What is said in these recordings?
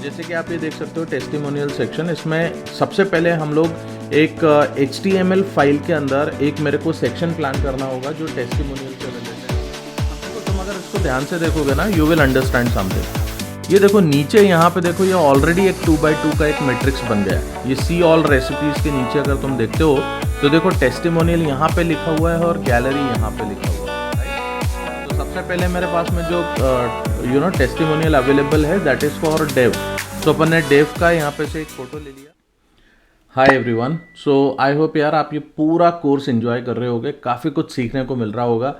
जैसे कि आप ये देख सकते हो टेस्टिमोनियल सेक्शन, इसमें सबसे पहले हम लोग एक HTML फाइल के अंदर एक मेरे को सेक्शन प्लान करना होगा जो टेस्टिमोनियल से रिलेटेड है। तो तुम अगर इसको ध्यान से देखोगे ना, यू विल अंडरस्टैंड समथिंग। ये देखो नीचे यहाँ पे देखो, ये ऑलरेडी एक 2x2 का एक मैट्रिक्स बन गया है। ये सी ऑल रेसिपीज के नीचे अगर तुम देखते हो तो देखो टेस्टिमोनियल यहाँ पे लिखा हुआ है और गैलरी यहाँ पे लिखा हुआ है। तो सबसे पहले मेरे पास में जो टेस्टिमोनियल अवेलेबल है दैट इज फॉर डेव। तो अपन ने डेव का यहाँ पे से एक फोटो ले लिया। Hi everyone, so I hope यार आप ये पूरा कोर्स एंजॉय कर रहे होगे, काफ़ी कुछ सीखने को मिल रहा होगा।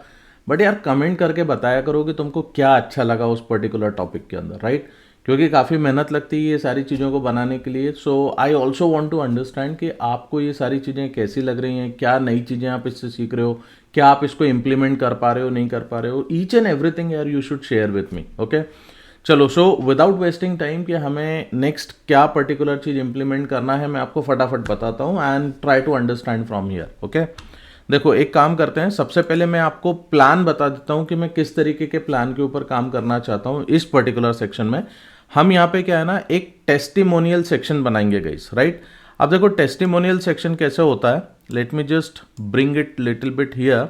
बट यार कमेंट करके बताया करो कि तुमको क्या अच्छा लगा उस पर्टिकुलर टॉपिक के अंदर, राइट? क्योंकि काफ़ी मेहनत लगती है ये सारी चीज़ों को बनाने के लिए। So I also want to understand कि आपको ये सारी चीज़ें कैसी लग रही हैं, क्या नई चीज़ें आप इससे सीख रहे हो, क्या आप इसको इम्प्लीमेंट कर पा रहे हो, नहीं कर पा रहे हो। ईच एंड एवरीथिंग यार you should share with me, okay? चलो, सो विदाउट वेस्टिंग टाइम कि हमें नेक्स्ट क्या पर्टिकुलर चीज़ इंप्लीमेंट करना है, मैं आपको फटाफट बताता हूँ and try to understand from here, okay? देखो एक काम करते हैं, सबसे पहले मैं आपको प्लान बता देता हूँ कि मैं किस तरीके के प्लान के ऊपर काम करना चाहता हूँ इस पर्टिकुलर सेक्शन में। हम यहाँ पे क्या है ना, एक टेस्टिमोनियल सेक्शन बनाएंगे गाइस, राइट? अब देखो टेस्टिमोनियल सेक्शन कैसे होता है, let me just bring it little bit here.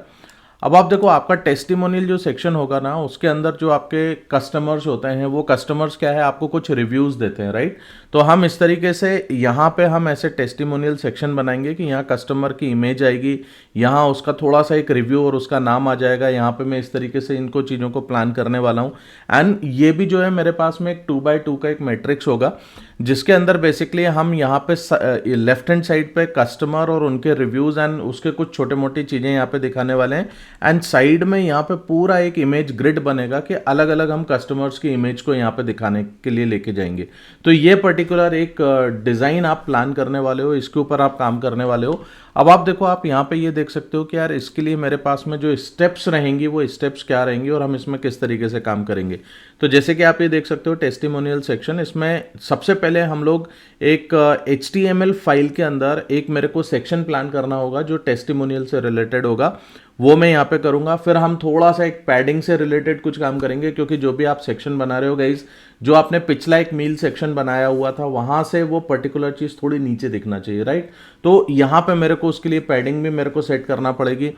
अब आप देखो आपका टेस्टिमोनियल जो सेक्शन होगा ना, उसके अंदर जो आपके कस्टमर्स होते हैं वो कस्टमर्स क्या है, आपको कुछ रिव्यूज़ देते हैं, राइट? तो हम इस तरीके से यहाँ पे हम ऐसे टेस्टिमोनियल सेक्शन बनाएंगे कि यहाँ कस्टमर की इमेज आएगी, यहाँ उसका थोड़ा सा एक रिव्यू और उसका नाम आ जाएगा। यहाँ पे मैं इस तरीके से इनको चीज़ों को प्लान करने वाला हूँ। एंड ये भी जो है मेरे पास में एक 2x2 का एक मैट्रिक्स होगा जिसके अंदर बेसिकली हम यहाँ पे लेफ्ट हैंड साइड पे कस्टमर और उनके रिव्यूज़ एंड उसके कुछ छोटे मोटी चीज़ें यहाँ पे दिखाने वाले हैं। एंड साइड में यहाँ पे पूरा एक इमेज ग्रिड बनेगा कि अलग अलग हम कस्टमर्स की इमेज को यहाँ पे दिखाने के लिए लेके जाएंगे। तो ये पर्टिकुलर एक डिज़ाइन आप प्लान करने वाले हो, इसके ऊपर आप काम करने वाले हो। अब आप देखो, आप यहाँ पे ये देख सकते हो कि यार इसके लिए मेरे पास में जो स्टेप्स रहेंगी वो स्टेप्स क्या रहेंगी और हम इसमें किस तरीके से काम करेंगे। तो जैसे कि आप ये देख सकते हो टेस्टिमोनियल सेक्शन, इसमें सबसे पहले हम लोग एक HTML फाइल के अंदर एक मेरे को सेक्शन प्लान करना होगा जो टेस्टिमोनियल से रिलेटेड होगा, वो मैं यहाँ पे करूँगा। फिर हम थोड़ा सा एक पैडिंग से रिलेटेड कुछ काम करेंगे, क्योंकि जो भी आप सेक्शन बना रहे हो गाइज, जो आपने पिछला एक मील सेक्शन बनाया हुआ था वहाँ से वो पर्टिकुलर चीज़ थोड़ी नीचे दिखना चाहिए, राइट? तो यहाँ पे मेरे को उसके लिए पैडिंग भी मेरे को सेट करना पड़ेगी।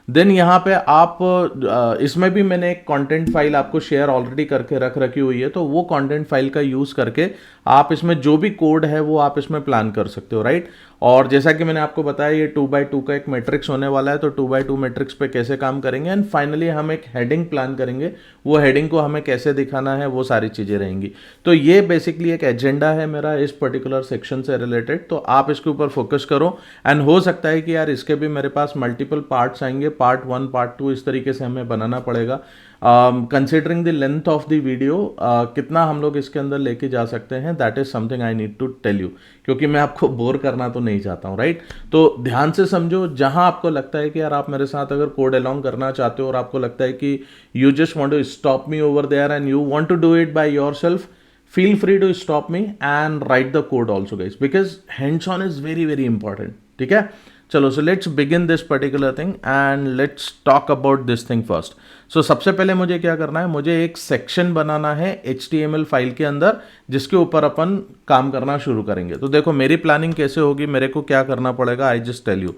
देन यहाँ पे आप इसमें भी मैंने एक कंटेंट फाइल आपको शेयर ऑलरेडी करके रख रखी हुई है, तो वो कंटेंट फाइल का यूज़ करके आप इसमें जो भी कोड है वो आप इसमें प्लान कर सकते हो, राइट? और जैसा कि मैंने आपको बताया ये 2x2 का एक मैट्रिक्स होने वाला है, तो 2x2 मैट्रिक्स पे कैसे काम करेंगे एंड फाइनली हम एक हेडिंग प्लान करेंगे, वो हेडिंग को हमें कैसे दिखाना है, वो सारी चीज़ें रहेंगी। तो ये बेसिकली एक एजेंडा है मेरा इस पर्टिकुलर सेक्शन से रिलेटेड, तो आप इसके ऊपर फोकस करो। एंड हो सकता है कि यार इसके भी मेरे पास मल्टीपल पार्ट्स आएंगे, पार्ट 1 पार्ट 2 इस तरीके से हमें बनाना पड़ेगा। Considering the length of the video, कितना हम लोग इसके अंदर लेके जा सकते हैं, that is something I need to tell you, क्योंकि मैं आपको बोर करना तो नहीं चाहता हूँ, राइट? तो ध्यान से समझो, जहां आपको लगता है कि यार आप मेरे साथ अगर कोड अलोंग करना चाहते हो और आपको लगता है कि you just want to stop me over there and you want to do it by yourself, feel free to stop me and write the code also guys, because hands on is very very important, ठीक है? चलो, so let's begin this particular thing and let's talk about this thing first. So सबसे पहले मुझे क्या करना है, मुझे एक सेक्शन बनाना है HTML फाइल के अंदर जिसके ऊपर अपन काम करना शुरू करेंगे। तो देखो मेरी प्लानिंग कैसे होगी, मेरे को क्या करना पड़ेगा, आई जस्ट टेल यू।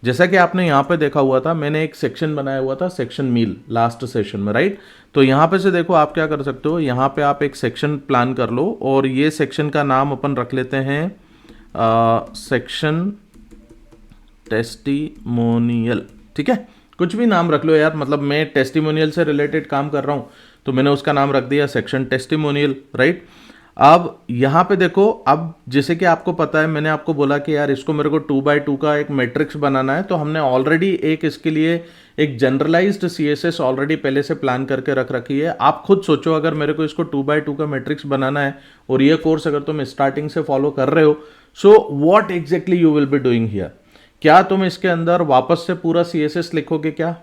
जैसा कि आपने यहाँ पे देखा हुआ था, मैंने एक सेक्शन बनाया हुआ था, सेक्शन मील लास्ट सेशन में, राइट? तो यहाँ पे से देखो आप क्या कर सकते हो, यहाँ पे आप एक सेक्शन प्लान कर लो और ये सेक्शन का नाम अपन रख लेते हैं सेक्शन टेस्टिमोनियल, ठीक है? कुछ भी नाम रख लो यार, मतलब मैं टेस्टिमोनियल से रिलेटेड काम कर रहा हूँ तो मैंने उसका नाम रख दिया सेक्शन टेस्टिमोनियल, राइट? अब यहाँ पे देखो, अब जैसे कि आपको पता है, मैंने आपको बोला कि यार इसको मेरे को 2x2 का एक मैट्रिक्स बनाना है, तो हमने ऑलरेडी एक इसके लिए एक जनरलाइज्ड CSS ऑलरेडी पहले से प्लान करके रख रखी है। आप खुद सोचो, अगर मेरे को इसको 2x2 का मैट्रिक्स बनाना है और ये कोर्स अगर तुम स्टार्टिंग से फॉलो कर रहे हो, so what exactly you will be doing here? क्या तुम इसके अंदर वापस से पूरा CSS लिखोगे क्या?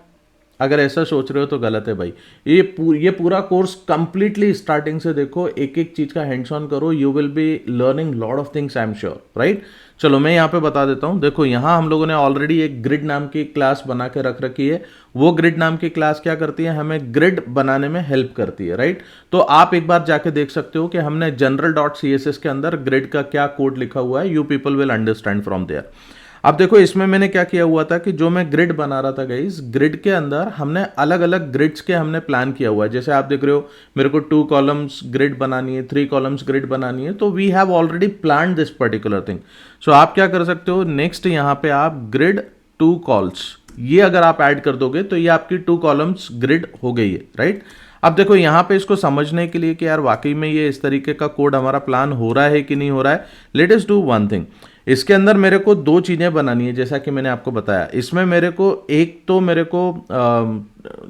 अगर ऐसा सोच रहे हो तो गलत है भाई। ये पूरा कोर्स कंप्लीटली स्टार्टिंग से देखो, एक एक चीज का हैंड्स ऑन करो, you will be learning lot of things, I am sure, right. चलो मैं यहाँ पे बता देता हूँ। देखो यहाँ हम लोगों ने ऑलरेडी एक ग्रिड नाम की क्लास बना के रख रखी है। वो ग्रिड नाम की क्लास क्या करती है, हमें ग्रिड बनाने में हेल्प करती है, राइट। तो आप एक बार जाके देख सकते हो कि हमने general.css के अंदर ग्रिड का क्या कोड लिखा हुआ है। You people will understand from there. अब देखो इसमें मैंने क्या किया हुआ था कि जो मैं ग्रिड बना रहा था गाइस, ग्रिड के अंदर हमने अलग अलग ग्रिड्स के हमने प्लान किया हुआ है। जैसे आप देख रहे हो मेरे को 2 कॉलम्स ग्रिड बनानी है, 3 कॉलम्स ग्रिड बनानी है, तो we have already plan this particular thing. So आप क्या कर सकते हो, नेक्स्ट यहाँ पे आप ग्रिड 2 कॉल्स, ये अगर आप ऐड कर दोगे तो ये आपकी 2 कॉलम्स ग्रिड हो गई है, राइट। अब देखो यहाँ पे इसको समझने के लिए कि यार वाकई में ये इस तरीके का कोड हमारा प्लान हो रहा है कि नहीं हो रहा है, let us do one thing. इसके अंदर मेरे को 2 चीज़ें बनानी है, जैसा कि मैंने आपको बताया। इसमें मेरे को एक तो मेरे को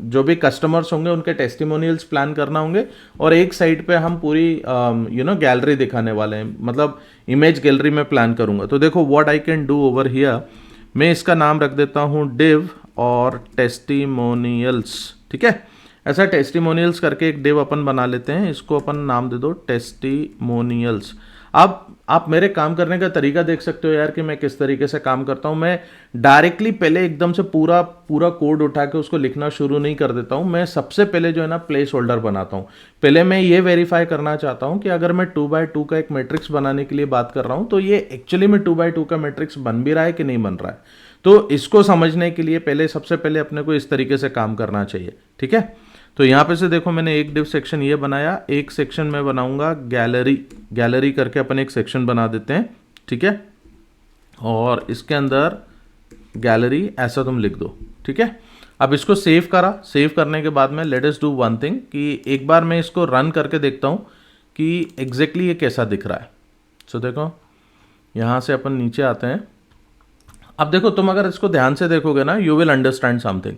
जो भी कस्टमर्स होंगे उनके टेस्टिमोनियल्स प्लान करना होंगे, और एक साइड पे हम पूरी गैलरी दिखाने वाले हैं, मतलब इमेज गैलरी में प्लान करूंगा। तो देखो what I can do over here, मैं इसका नाम रख देता हूँ डिव और टेस्टिमोनियल्स, ठीक है। ऐसा टेस्टिमोनियल्स करके एक डिव अपन बना लेते हैं, इसको अपन नाम दे दो टेस्टिमोनियल्स। अब आप मेरे काम करने का तरीका देख सकते हो यार कि मैं किस तरीके से काम करता हूँ। मैं डायरेक्टली पहले एकदम से पूरा कोड उठा के उसको लिखना शुरू नहीं कर देता हूँ। मैं सबसे पहले जो है ना प्लेस होल्डर बनाता हूँ। पहले मैं ये वेरीफाई करना चाहता हूँ कि अगर मैं 2x2 का एक मैट्रिक्स बनाने के लिए बात कर रहा हूँ तो ये एक्चुअली में 2x2 का मैट्रिक्स बन भी रहा है कि नहीं बन रहा है। तो इसको समझने के लिए सबसे पहले अपने को इस तरीके से काम करना चाहिए, ठीक है। तो यहाँ पे से देखो मैंने एक डिव सेक्शन ये बनाया, एक सेक्शन में बनाऊंगा गैलरी करके अपन एक सेक्शन बना देते हैं, ठीक है। और इसके अंदर गैलरी ऐसा तुम लिख दो, ठीक है। अब इसको सेव करा, सेव करने के बाद में let us do one thing कि एक बार मैं इसको रन करके देखता हूँ कि एग्जैक्टली ये कैसा दिख रहा है। सो देखो यहाँ से अपन नीचे आते हैं। अब देखो तुम अगर इसको ध्यान से देखोगे ना, यू विल अंडरस्टैंड समथिंग।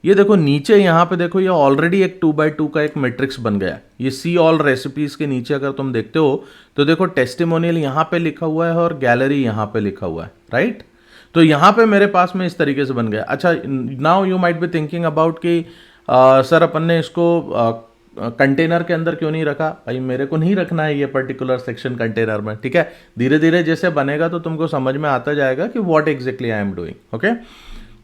ये देखो नीचे यहाँ पे देखो, ये ऑलरेडी एक 2x2 का एक मैट्रिक्स बन गया। ये सी ऑल रेसिपीज के नीचे अगर तुम देखते हो तो देखो टेस्टिमोनियल यहाँ पे लिखा हुआ है और गैलरी यहाँ पे लिखा हुआ है, राइट। तो यहाँ पे मेरे पास में इस तरीके से बन गया। अच्छा, now you might be thinking about कि सर अपन ने इसको कंटेनर के अंदर क्यों नहीं रखा। भाई मेरे को नहीं रखना है ये पर्टिकुलर सेक्शन कंटेनर में, ठीक है। धीरे धीरे जैसे बनेगा तो तुमको समझ में आता जाएगा कि what exactly I am doing, okay.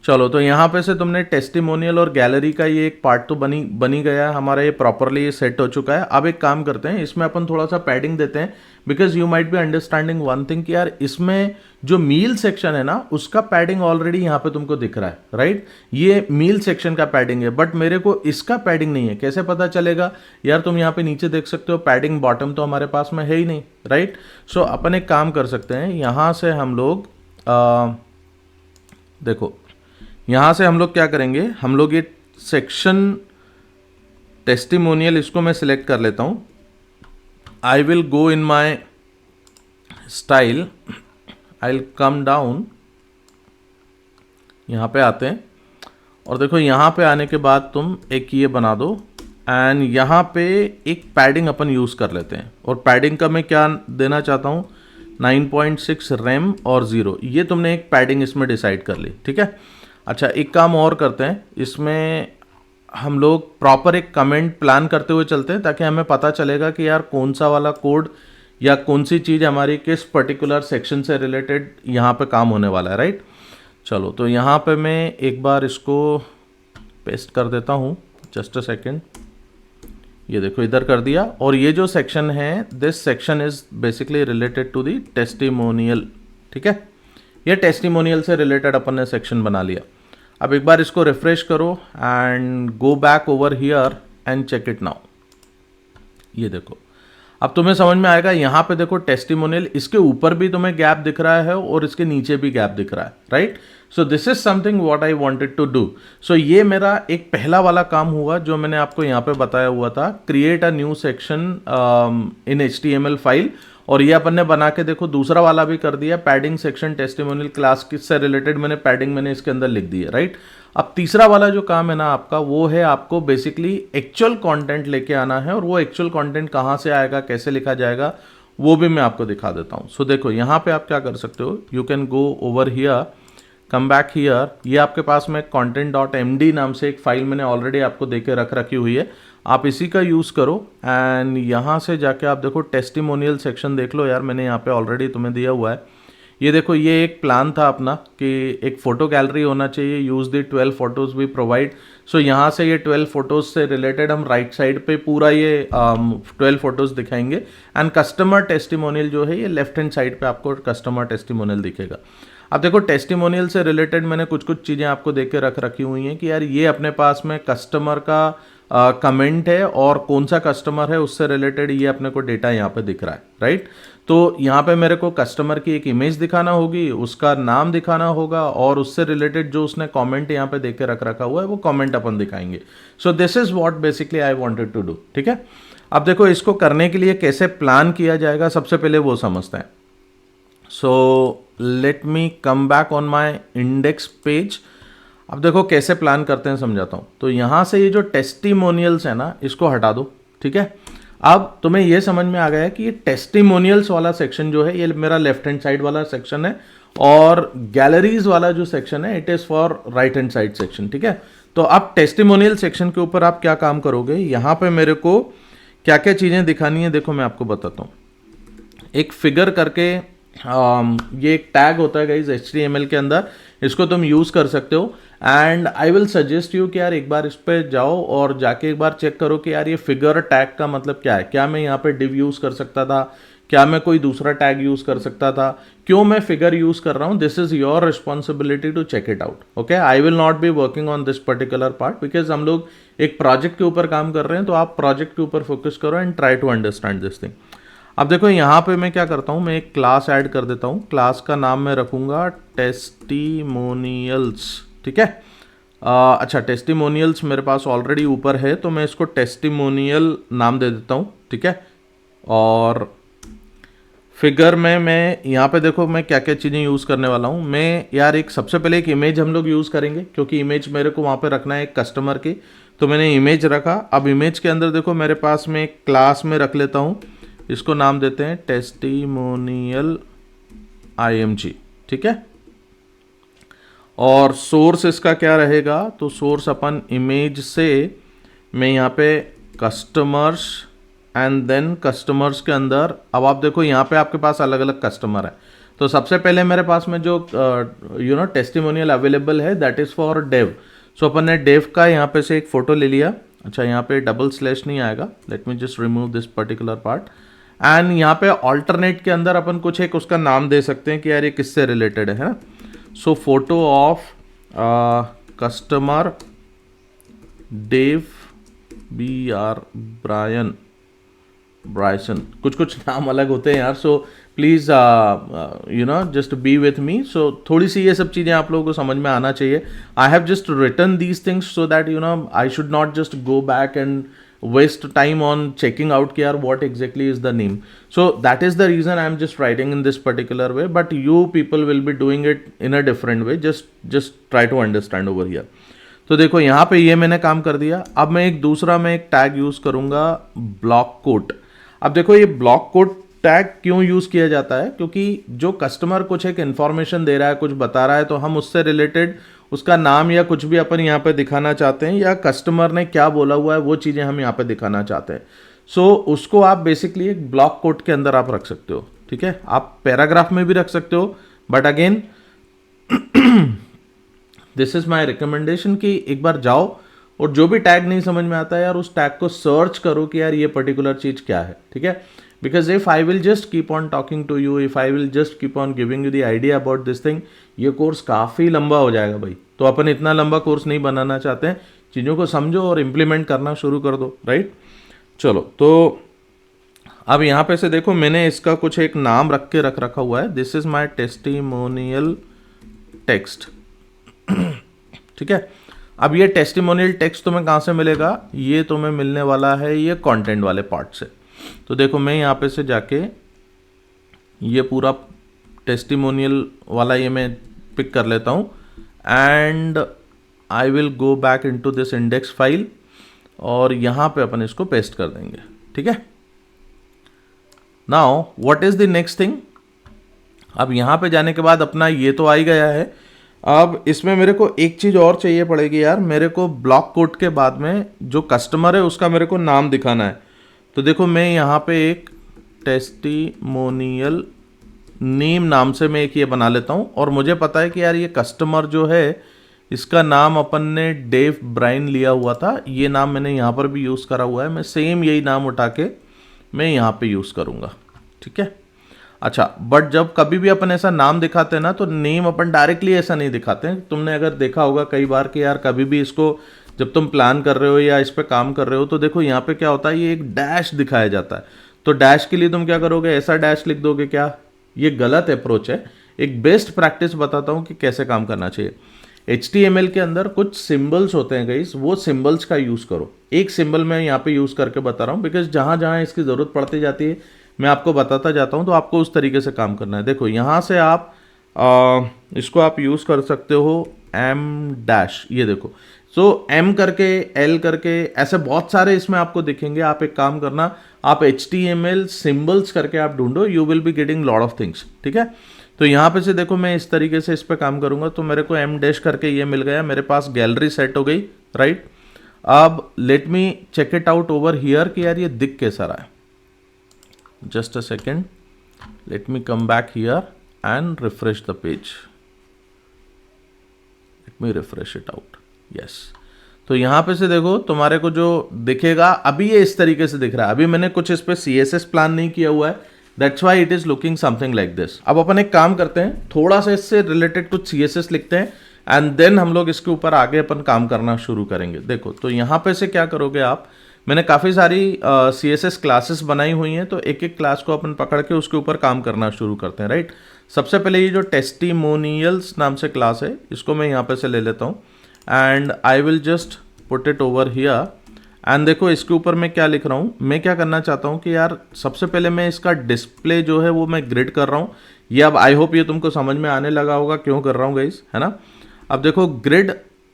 चलो तो यहाँ पे से तुमने टेस्टिमोनियल और गैलरी का ये एक पार्ट तो बनी गया है हमारा, ये प्रॉपरली ये सेट हो चुका है। अब एक काम करते हैं, इसमें अपन थोड़ा सा पैडिंग देते हैं, because you might be understanding one thing कि यार इसमें जो मील सेक्शन है ना उसका पैडिंग ऑलरेडी यहाँ पे तुमको दिख रहा है, राइट। ये मील सेक्शन का पैडिंग है, बट मेरे को इसका पैडिंग नहीं है। कैसे पता चलेगा यार, तुम यहाँ पे नीचे देख सकते हो पैडिंग बॉटम तो हमारे पास में है ही नहीं, राइट। सो अपन एक काम कर सकते हैं, यहाँ से हम लोग देखो यहाँ से हम लोग क्या करेंगे, हम लोग ये सेक्शन टेस्टिमोनियल इसको मैं सिलेक्ट कर लेता हूँ। I will go in my style, I will come down, यहाँ पे आते हैं और देखो यहाँ पे आने के बाद तुम एक ये बना दो एंड यहाँ पे एक पैडिंग अपन यूज़ कर लेते हैं। और पैडिंग का मैं क्या देना चाहता हूँ, 9.6 रैम और 0, ये तुमने एक पैडिंग इसमें डिसाइड कर ली, ठीक है। अच्छा एक काम और करते हैं, इसमें हम लोग प्रॉपर एक कमेंट प्लान करते हुए चलते हैं ताकि हमें पता चलेगा कि यार कौन सा वाला कोड या कौन सी चीज़ हमारी किस पर्टिकुलर सेक्शन से रिलेटेड यहाँ पे काम होने वाला है, राइट। चलो तो यहाँ पे मैं एक बार इसको पेस्ट कर देता हूँ, जस्ट अ सेकेंड। ये देखो इधर कर दिया, और ये जो सेक्शन है this section is basically related to the testimonial, ठीक है। ये टेस्टिमोनियल से रिलेटेड अपन ने सेक्शन बना लिया। अब एक बार इसको रिफ्रेश करो and go back over here and check it now. ये देखो अब तुम्हें समझ में आएगा, यहाँ पे देखो टेस्टिमोनियल, इसके ऊपर भी तुम्हें गैप दिख रहा है और इसके नीचे भी गैप दिख रहा है, right. So this is something what I wanted to do. So ये मेरा एक पहला वाला काम हुआ जो मैंने आपको यहाँ पे बताया हुआ था, create a new section in HTML file. और ये अपन ने बना के देखो दूसरा वाला भी कर दिया, पैडिंग सेक्शन टेस्टिमोनियल क्लास किससे रिलेटेड मैंने पैडिंग मैंने इसके अंदर लिख दी है, राइट। अब तीसरा वाला जो काम है ना आपका, वो है आपको बेसिकली एक्चुअल कंटेंट लेके आना है, और वो एक्चुअल कंटेंट कहाँ से आएगा, कैसे लिखा जाएगा, वो भी मैं आपको दिखा देता हूँ। सो देखो यहाँ पे आप क्या कर सकते हो, you can go over here, come back here, ये आपके पास में content.md नाम से एक फाइल मैंने ऑलरेडी आपको देके रख रखी हुई है, आप इसी का यूज़ करो। एंड यहाँ से जाके आप देखो टेस्टिमोनियल सेक्शन देख लो यार, मैंने यहाँ पे ऑलरेडी तुम्हें दिया हुआ है। ये देखो, ये एक प्लान था अपना कि एक फ़ोटो गैलरी होना चाहिए, use the 12 photos we provide. So यहाँ से ये 12 फोटोज़ से रिलेटेड हम राइट साइड पे पूरा ये 12 फोटोज़ दिखाएंगे। एंड कस्टमर टेस्टिमोनियल जो है ये लेफ्ट हैंड साइड पे आपको कस्टमर टेस्टिमोनियल दिखेगा। अब देखो, टेस्टिमोनियल से रिलेटेड मैंने कुछ कुछ चीज़ें आपको देख के रख रखी हुई हैं कि यार ये अपने पास में कस्टमर का कमेंट है और कौन सा कस्टमर है उससे रिलेटेड ये अपने को डेटा यहाँ पे दिख रहा है, राइट। तो यहाँ पे मेरे को कस्टमर की एक इमेज दिखाना होगी, उसका नाम दिखाना होगा और उससे रिलेटेड जो उसने कमेंट यहाँ पे देख के रख रखा हुआ है वो कमेंट अपन दिखाएंगे। So this is what basically I wanted to do, ठीक है। अब देखो, इसको करने के लिए कैसे प्लान किया जाएगा सबसे पहले वो समझते हैं। So let me come back on my index page. अब देखो कैसे प्लान करते हैं समझाता हूँ। तो यहाँ से ये जो टेस्टिमोनियल्स है ना, इसको हटा दो, ठीक है। अब तुम्हें ये समझ में आ गया है कि ये टेस्टिमोनियल्स वाला सेक्शन जो है ये मेरा लेफ्ट हैंड साइड वाला सेक्शन है और गैलरीज वाला जो सेक्शन है it is for right hand side section, ठीक है। तो अब टेस्टिमोनियल सेक्शन के ऊपर आप क्या काम करोगे, यहाँ पे मेरे को क्या क्या चीज़ें दिखानी है देखो मैं आपको बताता हूँ। एक फिगर करके ये एक टैग होता है गाइज HTML के अंदर, इसको तुम यूज़ कर सकते हो। And I will suggest you कि यार एक बार इस पे जाओ और जाके एक बार चेक करो कि यार ये फिगर टैग का मतलब क्या है। क्या मैं यहाँ पे डिव यूज़ कर सकता था, क्या मैं कोई दूसरा टैग यूज़ कर सकता था, क्यों मैं फिगर यूज़ कर रहा हूँ, this is your responsibility to check it out. Okay, I will not be working on this particular part because हम लोग एक प्रोजेक्ट के ऊपर काम कर रहे हैं, तो आप प्रोजेक्ट के ऊपर फोकस करो and try to understand this thing. अब देखो यहाँ पे मैं क्या करता हूँ, मैं एक क्लास ऐड कर देता हूँ। क्लास का नाम मैं रखूँगा टेस्टिमोनियल्स, ठीक है। अच्छा, टेस्टिमोनियल्स मेरे पास ऑलरेडी ऊपर है तो मैं इसको टेस्टिमोनियल नाम दे देता हूँ, ठीक है। और फिगर में मैं यहाँ पे देखो मैं क्या क्या चीज़ें यूज़ करने वाला हूँ। मैं यार एक सबसे पहले एक इमेज हम लोग यूज़ करेंगे क्योंकि इमेज मेरे को वहाँ पे रखना है एक कस्टमर की, तो मैंने इमेज रखा। अब इमेज के अंदर देखो मेरे पास में एक क्लास में रख लेता हूँ, इसको नाम देते हैं टेस्टिमोनियल IMG, ठीक है। और सोर्स इसका क्या रहेगा, तो सोर्स अपन इमेज से मैं यहाँ पे कस्टमर्स एंड देन कस्टमर्स के अंदर, अब आप देखो यहाँ पे आपके पास अलग अलग कस्टमर है। तो सबसे पहले मेरे पास में जो टेस्टिमोनियल अवेलेबल है दैट इज़ फॉर डेव। सो अपन ने डेव का यहाँ पे से एक फ़ोटो ले लिया। अच्छा, यहाँ पे डबल स्लैश नहीं आएगा, let me just remove this particular part. And यहाँ पे ऑल्टरनेट के अंदर अपन कुछ एक उसका नाम दे सकते हैं कि यार ये किससे रिलेटेड है ना। So photo of customer Dave BR Bryson, कुछ कुछ नाम अलग होते हैं यार। So please just be with me. So थोड़ी सी ये सब चीज़ें आप लोगों को समझ में आना चाहिए। I have just written these things so that I should not just go back and waste time on checking out here what exactly is the name. So that is the reason I am just writing in this particular way, but you people will be doing it in a different way. Just try to understand over here. तो देखो यहाँ पे ये मैंने काम कर दिया। अब मैं एक दूसरा मैं एक टैग यूज़ करूँगा ब्लॉक कोट। अब देखो ये ब्लॉक कोट टैग क्यों यूज़ किया जाता है, क्योंकि जो कस्टमर कुछ एक इन्फॉर्मेशन दे रहा है, कुछ बता रहा है, तो हम उससे रिलेटेड उसका नाम या कुछ भी अपन यहाँ पे दिखाना चाहते हैं या कस्टमर ने क्या बोला हुआ है वो चीज़ें हम यहाँ पे दिखाना चाहते हैं। सो उसको आप बेसिकली एक ब्लॉक कोट के अंदर आप रख सकते हो, ठीक है। आप पैराग्राफ में भी रख सकते हो, but again this is my recommendation कि एक बार जाओ और जो भी टैग नहीं समझ में आता है यार उस टैग को सर्च करो कि यार ये पर्टिकुलर चीज़ क्या है, ठीक है। Because if I will just keep on talking to you, if I will just keep on giving you the idea about this thing, ये कोर्स काफ़ी लंबा हो जाएगा भाई। तो अपन इतना लंबा कोर्स नहीं बनाना चाहते हैं, चीज़ों को समझो और इम्प्लीमेंट करना शुरू कर दो, राइट। चलो, तो अब यहाँ पे से देखो मैंने इसका कुछ एक नाम रख के रखा हुआ है, this is my testimonial text, ठीक है। अब ये टेस्टिमोनियल टेक्स्ट तुम्हें कहाँ से मिलेगा, ये तुम्हें मिलने वाला है ये कंटेंट वाले पार्ट से। तो देखो मैं यहाँ पे से जाके ये पूरा टेस्टिमोनियल वाला ये मैं पिक कर लेता हूँ and I will go back into this index file और यहाँ पे अपन इसको पेस्ट कर देंगे, ठीक है। Now what is the next thing. अब यहाँ पे जाने के बाद अपना ये तो आ ही गया है, अब इसमें मेरे को एक चीज़ और चाहिए पड़ेगी यार, मेरे को ब्लॉक कोड के बाद में जो कस्टमर है उसका मेरे को नाम दिखाना है। तो देखो मैं यहाँ पे एक टेस्टिमोनियल नेम नाम से मैं एक ये बना लेता हूँ, और मुझे पता है कि यार ये कस्टमर जो है इसका नाम अपन ने डेव ब्राइन लिया हुआ था, ये नाम मैंने यहाँ पर भी यूज़ करा हुआ है, मैं सेम यही नाम उठा के मैं यहाँ पे यूज़ करूँगा, ठीक है। अच्छा, बट जब कभी भी अपन ऐसा नाम दिखाते हैं ना तो नेम अपन डायरेक्टली ऐसा नहीं दिखाते हैं। तुमने अगर देखा होगा कई बार कि यार कभी भी इसको जब तुम प्लान कर रहे हो या इस पे काम कर रहे हो तो देखो यहाँ पे क्या होता है, ये एक डैश दिखाया जाता है। तो डैश के लिए तुम क्या करोगे, ऐसा डैश लिख दोगे क्या? ये गलत अप्रोच है। एक बेस्ट प्रैक्टिस बताता हूँ कि कैसे काम करना चाहिए। HTML के अंदर कुछ सिंबल्स होते हैं गाइस, वो सिंबल्स का यूज़ करो। एक सिंबल मैं यहाँ पे यूज़ करके बता रहा हूँ बिकॉज जहाँ जहाँ इसकी ज़रूरत पड़ती जाती है मैं आपको बताता जाता हूँ, तो आपको उस तरीके से काम करना है। देखो यहाँ से आप इसको आप यूज़ कर सकते हो एम डैश, ये देखो। सो एम करके एल करके ऐसे बहुत सारे इसमें आपको दिखेंगे। आप एक काम करना, आप HTML सिंबल्स करके आप ढूंढो, you will be getting lot of things, ठीक है। तो यहाँ पे से देखो मैं इस तरीके से इस पे काम करूँगा तो मेरे को एम डैश करके ये मिल गया, मेरे पास गैलरी सेट हो गई, राइट। अब let me check it out over here कि यार ये दिख कैसा रहा है। Just a second, let me come back here and refresh the page. Let me refresh it out. Yes. तो यहाँ पे से देखो तुम्हारे को जो दिखेगा अभी ये इस तरीके से दिख रहा है। अभी मैंने कुछ इस पे CSS प्लान नहीं किया हुआ है, that's why it is looking something like this. अब अपन एक काम करते हैं, थोड़ा सा इससे रिलेटेड कुछ CSS लिखते हैं एंड देन हम लोग इसके ऊपर आगे अपन काम करना शुरू करेंगे। देखो तो यहाँ पे से क्या करोगे आप, मैंने काफ़ी सारी CSS क्लासेस बनाई हुई हैं, तो एक एक क्लास को अपन पकड़ के उसके ऊपर काम करना शुरू करते हैं, राइट। सबसे पहले ये जो टेस्टिमोनियल्स नाम से क्लास है इसको मैं यहाँ पे से ले लेता हूँ and I will just put it over here. And देखो इसके ऊपर मैं क्या लिख रहा हूँ, मैं क्या करना चाहता हूँ कि यार सबसे पहले मैं इसका डिस्प्ले जो है वो मैं ग्रिड कर रहा हूँ। ये अब आई होप ये तुमको समझ में आने लगा होगा क्यों कर रहा हूँ गाइस, है ना। अब देखो ग्रिड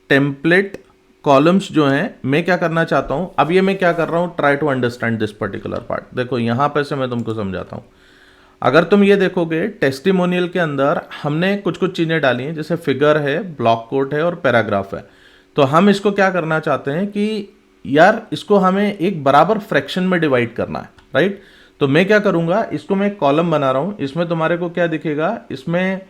टेम्पलेट कॉलम्स जो हैं, मैं क्या करना चाहता हूं, अब ये मैं क्या कर रहा हूं, try to understand this particular part. देखो यहां पे से मैं तुमको समझाता हूं। अगर तुम ये देखोगे टेस्टिमोनियल के अंदर हमने कुछ कुछ चीज़ें डाली हैं, जैसे फिगर है, ब्लॉक कोट है और पैराग्राफ है। तो हम इसको क्या करना चाहते हैं कि यार इसको हमें एक बराबर फ्रैक्शन में डिवाइड करना है, राइट। तो मैं क्या करूंगा, इसको मैं एक कॉलम बना रहा हूं, इसमें तुम्हारे को क्या दिखेगा, इसमें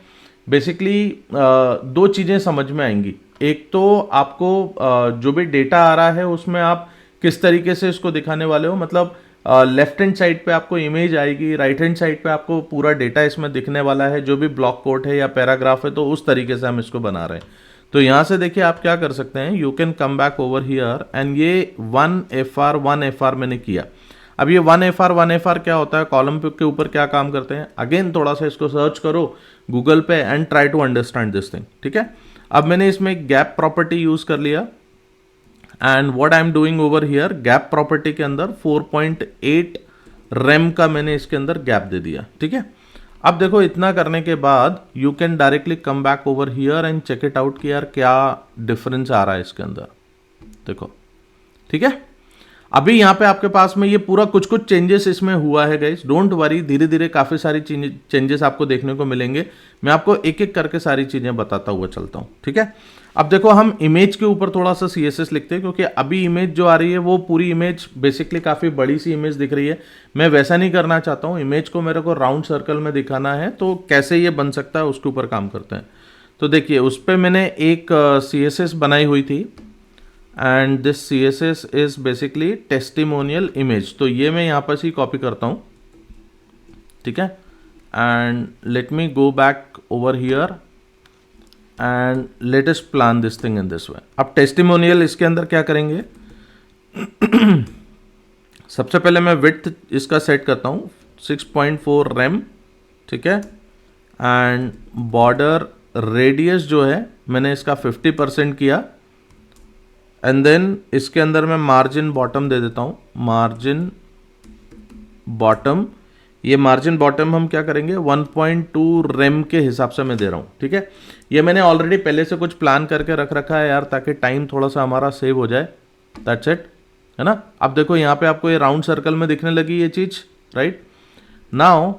बेसिकली दो चीज़ें समझ में आएंगी। एक तो आपको जो भी डेटा आ रहा है उसमें आप किस तरीके से इसको दिखाने वाले हो, मतलब लेफ्ट हैंड साइड पे आपको इमेज आएगी, राइट हैंड साइड पे आपको पूरा डेटा इसमें दिखने वाला है, जो भी ब्लॉक कोट है या पैराग्राफ है, तो उस तरीके से हम इसको बना रहे हैं। तो यहाँ से देखिए आप क्या कर सकते हैं, you can come back over here and ये 1FR मैंने किया। अब ये 1FR क्या होता है, कॉलम के ऊपर क्या काम करते हैं, अगेन थोड़ा सा इसको सर्च करो गूगल पे and try to understand this thing, ठीक है। अब मैंने इसमें गैप प्रॉपर्टी यूज कर लिया and what I am doing over here, gap property के अंदर 4.8 रैम का मैंने इसके अंदर गैप दे दिया, ठीक है। अब देखो इतना करने के बाद you can directly come back over here and check it out कि यार क्या डिफरेंस आ रहा है इसके अंदर, देखो, ठीक है। अभी यहाँ पे आपके पास में ये पूरा कुछ कुछ चेंजेस इसमें हुआ है गाइस, डोंट वरी, धीरे धीरे काफ़ी सारी चेंजेस आपको देखने को मिलेंगे। मैं आपको एक एक करके सारी चीज़ें बताता हुआ चलता हूँ, ठीक है। अब देखो हम इमेज के ऊपर थोड़ा सा CSS लिखते हैं, क्योंकि अभी इमेज जो आ रही है वो पूरी इमेज बेसिकली काफ़ी बड़ी सी इमेज दिख रही है। मैं वैसा नहीं करना चाहता हूँ, इमेज को मेरे को राउंड सर्कल में दिखाना है, तो कैसे ये बन सकता है उसके ऊपर काम करते हैं। तो देखिए उस पर मैंने एक CSS बनाई हुई थी and this CSS is basically testimonial image. तो ये मैं यहाँ पर ही कॉपी करता हूँ, ठीक है। And let me go back over here and let us plan this thing in this way. अब टेस्टिमोनियल इसके अंदर क्या करेंगे सबसे पहले मैं विड्थ इसका सेट करता हूँ 6.4 रैम, ठीक है। एंड बॉर्डर रेडियस जो है मैंने इसका 50% किया एंड देन इसके अंदर मैं मार्जिन बॉटम दे देता हूँ, मार्जिन बॉटम। ये मार्जिन बॉटम हम क्या करेंगे 1.2 रैम के हिसाब से मैं दे रहा हूँ, ठीक है। ये मैंने ऑलरेडी पहले से कुछ प्लान करके रख रखा है यार, ताकि टाइम थोड़ा सा हमारा सेव हो जाए, दैट्स इट, है ना। अब देखो यहाँ पे आपको ये राउंड सर्कल में दिखने लगी ये चीज़, राइट। नाउ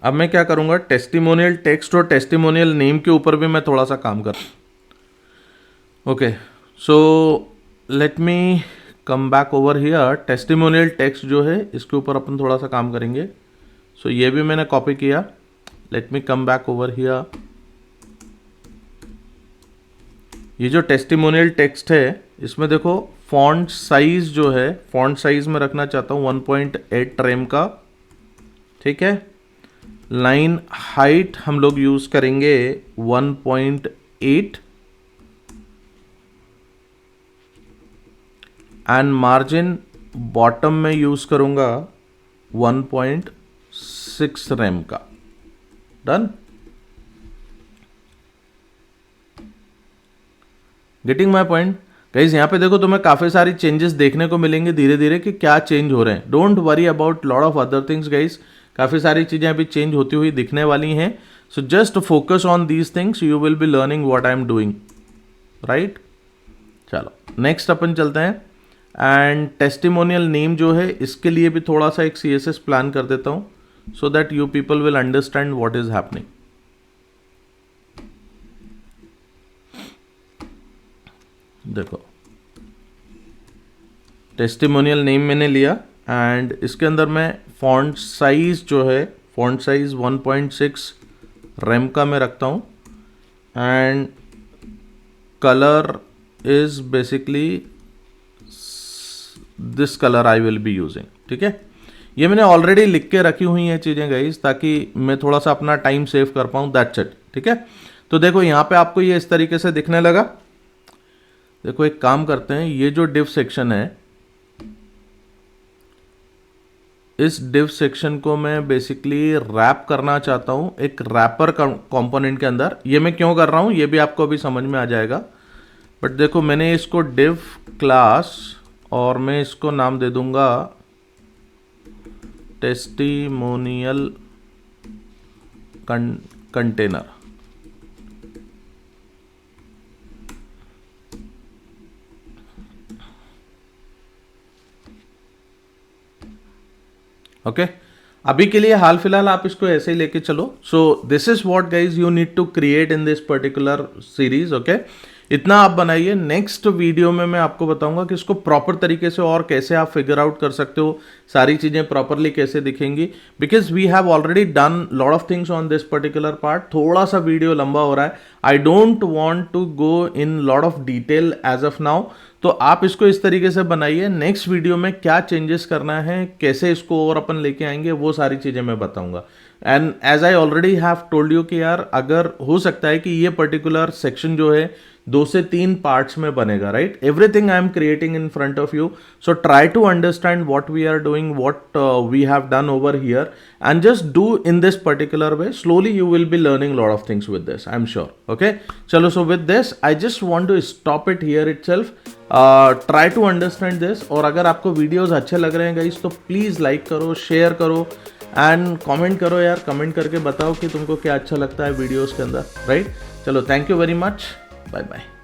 अब मैं क्या करूँगा, टेस्टिमोनियल टेक्स्ट और टेस्टिमोनियल नेम के ऊपर भी मैं थोड़ा सा काम कर। Okay, so let me come back over here. Testimonial text जो है इसके ऊपर अपन थोड़ा सा काम करेंगे। सो ये भी मैंने कॉपी किया। Let me come back over here. ये जो टेस्टिमोनियल टेक्स्ट है इसमें देखो फॉन्ट साइज जो है, फॉन्ट साइज में रखना चाहता हूँ 1.8 रेम का, ठीक है। लाइन हाइट हम लोग यूज करेंगे 1.8 एंड मार्जिन बॉटम में यूज करूंगा 1.6 रेम का। Done. Getting my point guys. यहाँ पे देखो तुम्हें काफी सारी चेंजेस देखने को मिलेंगे धीरे धीरे कि क्या चेंज हो रहे हैं। Don't worry about lot of other things guys, काफी सारी चीजें अभी चेंज होती हुई दिखने वाली हैं। So just focus on these things, you will be learning what I am doing, right. चलो नेक्स्ट अपन चलते हैं। एंड टेस्टिमोनियल नेम जो है इसके लिए भी थोड़ा सा एक CSS प्लान कर देता हूं so that you people will understand what is happening. देखो टेस्टिमोनियल नेम मैंने लिया एंड इसके अंदर मैं फॉन्ट साइज जो है, फॉन्ट साइज 1.6 रेम का मैं रखता हूं and colour is basically this colour I will be using, ठीक है। ये मैंने ऑलरेडी लिख के रखी हुई हैं चीज़ें गाइस ताकि मैं थोड़ा सा अपना टाइम सेव कर पाऊँ, दैट्स इट, ठीक है। तो देखो यहाँ पे आपको ये इस तरीके से दिखने लगा। देखो एक काम करते हैं, ये जो डिव सेक्शन है इस डिव सेक्शन को मैं बेसिकली रैप करना चाहता हूँ एक रैपर कंपोनेंट के अंदर। ये मैं क्यों कर रहा हूँ ये भी आपको अभी समझ में आ जाएगा। बट देखो मैंने इसको डिव क्लास और मैं इसको नाम दे दूंगा टेस्टिमोनियल कंटेनर। ओके अभी के लिए हाल फिलहाल आप इसको ऐसे ही लेके चलो। So this is what guys you need to create in this particular series. Okay इतना आप बनाइए। नेक्स्ट वीडियो में मैं आपको बताऊंगा कि इसको प्रॉपर तरीके से और कैसे आप फिगर आउट कर सकते हो, सारी चीजें प्रॉपरली कैसे दिखेंगी, because we have already done lot of things on this particular part. थोड़ा सा वीडियो लंबा हो रहा है, I don't want to go in lot of detail as of now. तो आप इसको इस तरीके से बनाइए। नेक्स्ट वीडियो में क्या चेंजेस करना है, कैसे इसको और अपन लेके आएंगे, वो सारी चीजें मैं बताऊंगा। And as I already have told you कि यार अगर हो सकता है कि ये पर्टिकुलर सेक्शन जो है 2 से 3 पार्ट्स में बनेगा, right. Everything I am creating in front of you, so try to understand what we are doing, what we have done over here and just do in this particular way. Slowly you will be learning lot of things with this, I am sure. Okay चलो, so with this I just want to stop it here itself. Try to understand this. और अगर आपको videos अच्छे लग रहे हैं guys तो please like करो, शेयर करो एंड कमेंट करो यार। कमेंट करके बताओ कि तुमको क्या अच्छा लगता है वीडियोस के अंदर, राइट। चलो thank you very much, bye bye.